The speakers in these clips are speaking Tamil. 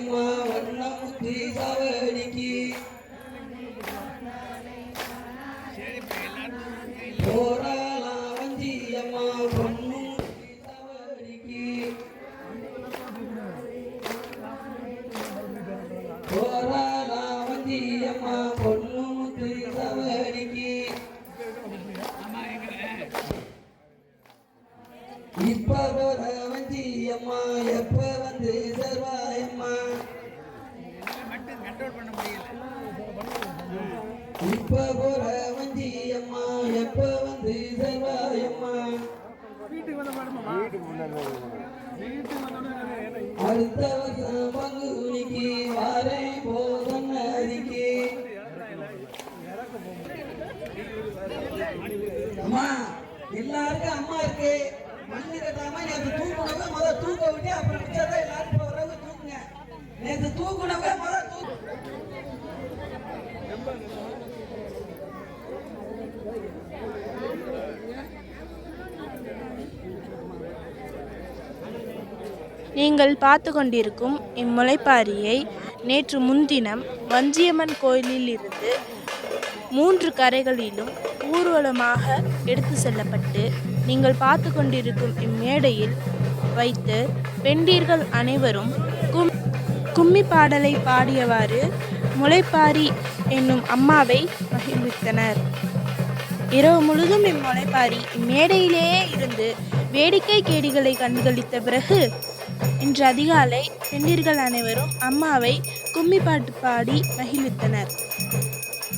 அம்மா வண்ணமுத்தி சவடிக்கு போராலாம் வஞ்சி அம்மா பொன்னுமுத்தி சவடிக்கு போராலாம் வஞ்சி அம்மா பொன்னுமுத்தி சவடிக்கு இப்ப போற வஞ்சி அம்மா எப்ப வந்து சர்வாயம்மா இப்ப போற வஞ்சி அம்மா எப்ப வந்து சர்வாயம்மா அடுத்த வருஷம் பங்குனிக்கு வாரே போதன்னதிக்கு அம்மா எல்லாருக்கும் அம்மா இருக்கு மண்ணு கட்டாம நேற்று தூக்குனவங்க முதல் தூக்க விட்டு அப்புறம் மிச்சதான் எல்லாரும் இப்போ வரவு தூக்குங்க நேற்று தூக்குனவங்க முதல் நீங்கள் பார்த்து கொண்டிருக்கும் இம்முளைப்பாரியை நேற்று முன்தினம் வஞ்சியம்மன் கோயிலில் இருந்து 3 கரைகளிலும் ஊர்வலமாக எடுத்து செல்லப்பட்டு நீங்கள் பார்த்து கொண்டிருக்கும் இம்மேடையில் வைத்து பெண்டீர்கள் அனைவரும் கும்மி பாடலை பாடியவாறு முளைப்பாரி என்னும் அம்மாவை மகிழ்வித்தனர். இரவு முழுதும் இம்முளைப்பாரி இம்மேடையிலேயே இருந்து வேடிக்கை கேடிகளை கண்டுகளித்த பிறகு இன்று அதிகாலை பெண்டீர்கள் அனைவரும் அம்மாவை கும்மி பாட்டு பாடி மகிழ்வித்தனர்.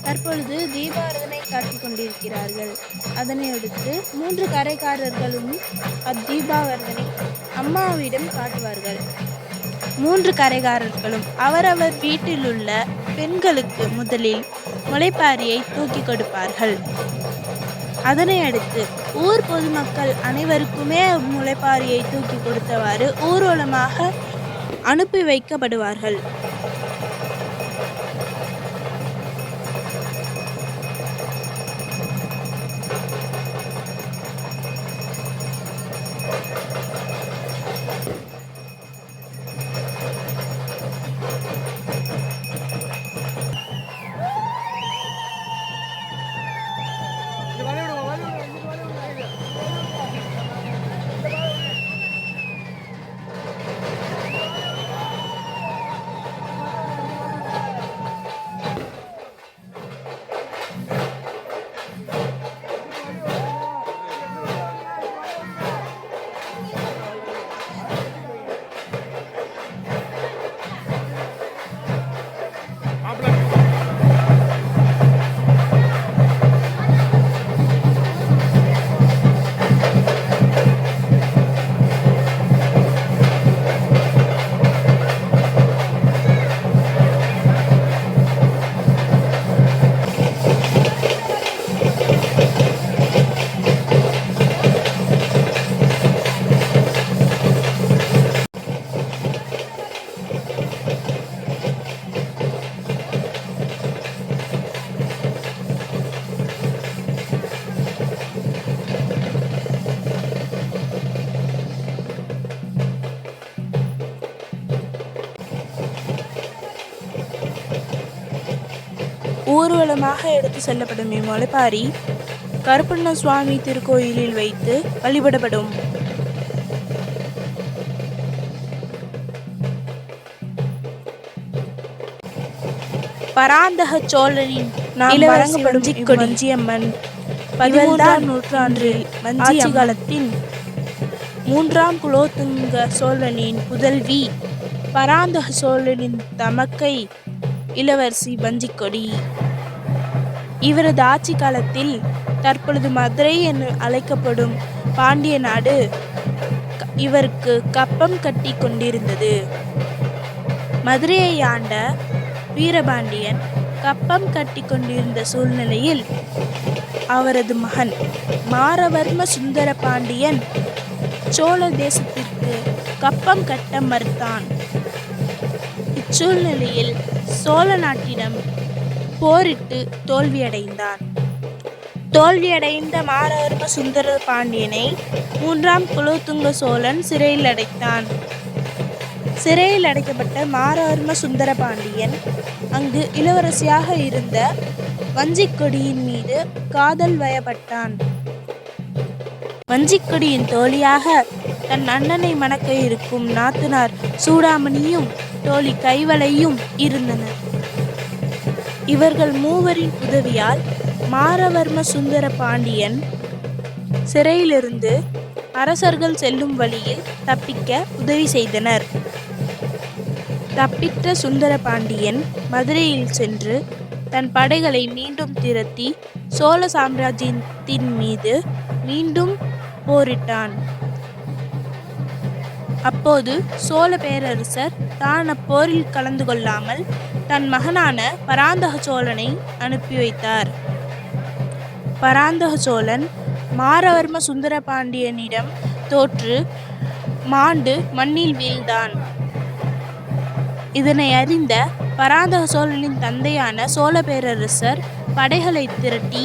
தற்பொழுது தீபாராதனை காட்டிக் கொண்டிருக்கிறார்கள். அதனை அடுத்து 3 கரைக்காரர்களும் அத்தீபாராதனை அம்மாவிடம் காட்டுவார்கள். 3 கரைக்காரர்களும் அவரவர் வீட்டில் உள்ள பெண்களுக்கு முதலில் முளைப்பாரியை தூக்கி கொடுப்பார்கள். அதனை அடுத்து ஊர் பொதுமக்கள் அனைவருக்குமே முளைப்பாரியை தூக்கி கொடுத்தவாறு ஊர்வலமாக அனுப்பி வைக்கப்படுவார்கள். ஊர்வலமாக எடுத்து செல்லப்படும் இம்முளைப்பாரி கருப்பண்ண சுவாமி திருக்கோயிலில் வைத்து வழிபடப்படும். பராந்தக சோழனின் இளவரசி வஞ்சியம்மன் பதிமூன்றாம் நூற்றாண்டில் ஆட்சி காலத்தின் 3ஆம் குலோத்துங்க சோழனின் புதல்வி பராந்தக சோழனின் தமக்கை இளவரசி வஞ்சிக்கொடி. இவரது ஆட்சி காலத்தில் தற்பொழுது மதுரை என அழைக்கப்படும் பாண்டிய நாடு இவருக்கு கப்பம் கட்டி கொண்டிருந்தது. மதுரையை ஆண்ட வீரபாண்டியன் கப்பம் கட்டி கொண்டிருந்த சூழ்நிலையில் அவரது மகன் மாரவர்ம சுந்தர பாண்டியன் சோழ தேசத்திற்கு கப்பம் கட்ட மறுத்தான். இச்சூழ்நிலையில் சோழ நாட்டிடம் போரிட்டு தோல்வியடைந்தான். தோல்வியடைந்த மாரவர்ம சுந்தர பாண்டியனை 3ஆம் குலோத்துங்க சோழன் சிறையில் அடைத்தான். சிறையில் அடைக்கப்பட்ட மாரவர்ம சுந்தர பாண்டியன் அங்கு இளவரசியாக இருந்த வஞ்சிக்கொடியின் மீது காதல் வயப்பட்டான். வஞ்சிக்கொடியின் தோழியாக தன் அண்ணனை மணக்க இருக்கும் நாத்தனார் சூடாமணியும் தோழி கைவளையும் இருந்தனர். இவர்கள் மூவரின் உதவியால் மாரவர்ம சுந்தர பாண்டியன் சிறையிலிருந்து அரசர்கள் செல்லும் வழியில் தப்பிக்க உதவி செய்தனர். தப்பித்த சுந்தர பாண்டியன் மதுரையில் சென்று தன் படைகளை மீண்டும் திரட்டி சோழ சாம்ராஜ்யத்தின் மீது மீண்டும் போரிட்டான். அப்போது சோழ பேரரசர் தான் அப்போரில் கலந்து கொள்ளாமல் தன் மகனான பராந்தக சோழனை அனுப்பி வைத்தார். பராந்தக சோழன் மாரவர்ம சுந்தர பாண்டியனிடம் தோற்று மாண்டு மண்ணில் வீழ்ந்தான். இதனை அறிந்த பராந்தக சோழனின் தந்தையான சோழ பேரரசர் படைகளை திரட்டி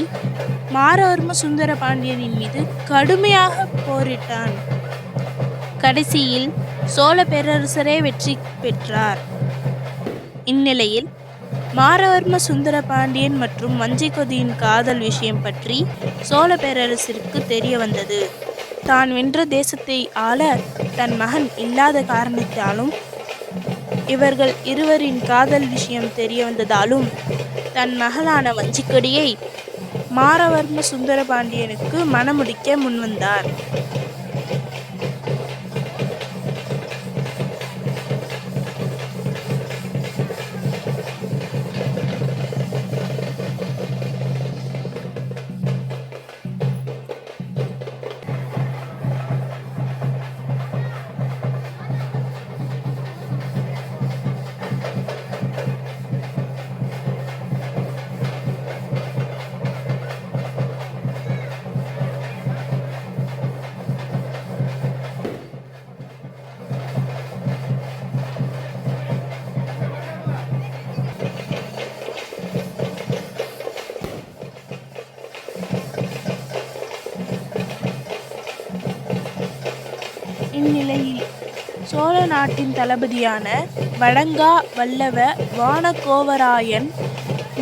மாரவர்ம சுந்தர பாண்டியனின் மீது கடுமையாக போரிட்டான். கடைசியில் சோழ பேரரசரே வெற்றி பெற்றார். இந்நிலையில் மாரவர்ம சுந்தர பாண்டியன் மற்றும் வஞ்சிக்கொடியின் காதல் விஷயம் பற்றி சோழ பேரரசருக்கு தெரிய வந்தது. தான் வென்ற தேசத்தை ஆள தன் மகன் இல்லாத காரணத்தாலும் இவர்கள் இருவரின் காதல் விஷயம் தெரிய வந்ததாலும் தன் மகளான வஞ்சிக்கொடியை மாரவர்ம சுந்தர பாண்டியனுக்கு மணமுடிக்க முன்வந்தார். இந்நிலையில் சோழ நாட்டின் தளபதியான வடங்கா வல்லவ வானகோவராயன்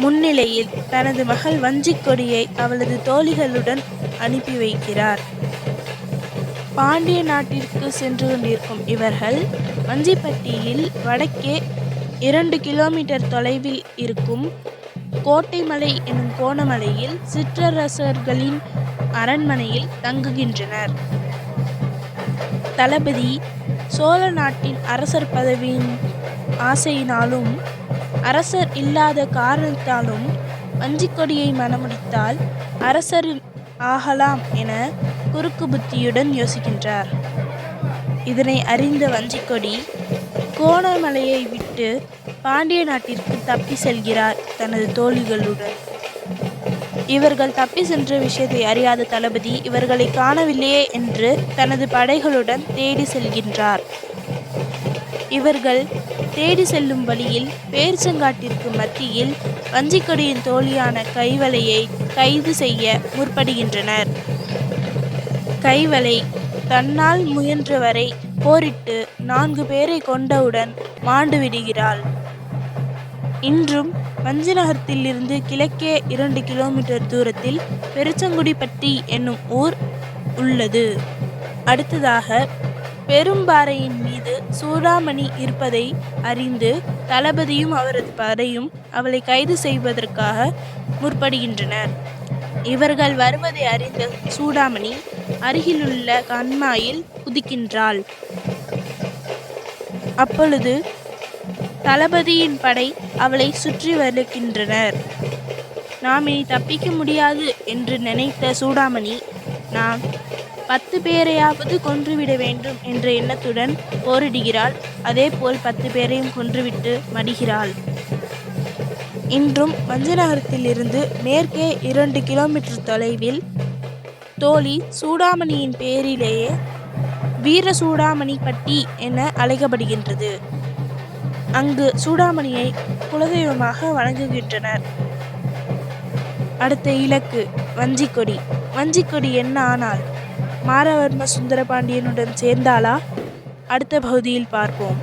முன்னிலையில் தனது மகள் வஞ்சிக்கொடியை அவளது தோழிகளுடன் அனுப்பி வைக்கிறார். பாண்டிய நாட்டிற்கு சென்று கொண்டிருக்கும் இவர்கள் வஞ்சிப்பட்டியில் வடக்கே 2 கிலோமீட்டர் தொலைவில் இருக்கும் கோட்டைமலை எனும் கோணமலையில் சிற்றரசர்களின் அரண்மனையில் தங்குகின்றனர். தளபதி சோழ நாட்டின் அரசர் பதவியின் ஆசையினாலும் அரசர் இல்லாத காரணத்தாலும் வஞ்சிக்கொடியை மணமுடித்தால் அரசர் ஆகலாம் என குறுக்கு புத்தியுடன் யோசிக்கின்றார். இதனை அறிந்த வஞ்சிக்கொடி கோணமலையை விட்டு பாண்டிய நாட்டிற்கு தப்பி செல்கிறார் தனது தோழிகளுடன். இவர்கள் தப்பி சென்ற விஷயத்தை அறியாத தளபதி இவர்களை காணவில்லையே என்று தனது படைகளுடன் தேடி செல்கின்றார். இவர்கள் தேடி செல்லும் வழியில் பேரிச்சங்காட்டிற்கு மத்தியில் வஞ்சிக்கொடியின் தோழியான கைவளையை கைது செய்ய முற்படுகின்றனர். கைவளை தன்னால் முயன்றவரை போரிட்டு 4 பேரை கொண்டவுடன் மாண்டு விடுகிறாள். இன்றும் வஞ்சிநகரத்தில் இருந்து கிழக்கே 2 கிலோமீட்டர் தூரத்தில் பெருச்சங்குடிப்பட்டி என்னும் ஊர் உள்ளது. அடுத்ததாக பெரும்பாறையின் மீது சூடாமணி இருப்பதை அறிந்து தளபதியும் அவரது படையும் அவளை கைது செய்வதற்காக முற்படுகின்றனர். இவர்கள் வருவதை அறிந்த சூடாமணி அருகிலுள்ள கண்மாயில் குதிக்கின்றாள். அப்பொழுது தளபதியின் படை அவளை சுற்றி வருகின்றனர். நாம் இனி தப்பிக்க முடியாது என்று நினைத்த சூடாமணி, நாம் 10 பேரையாவது கொன்றுவிட வேண்டும் என்ற எண்ணத்துடன் போரிடுகிறாள். அதேபோல் 10 பேரையும் கொன்றுவிட்டு மடிகிறாள். இன்றும் வஞ்சநகரத்திலிருந்து மேற்கே 2 கிலோமீட்டர் தொலைவில் தோழி சூடாமணியின் பேரிலேயே வீர சூடாமணிப்பட்டி என அழைக்கப்படுகின்றது. அங்கு சூடாமணியை குலதெய்வமாக வணங்குகின்றனர். அடுத்த இலக்கு வஞ்சிக்கொடி. வஞ்சிக்கொடி என்ன ஆனாள்? மாரவர்ம சுந்தரபாண்டியனுடன் சேர்ந்தாளா? அடுத்த பகுதியில் பார்ப்போம்.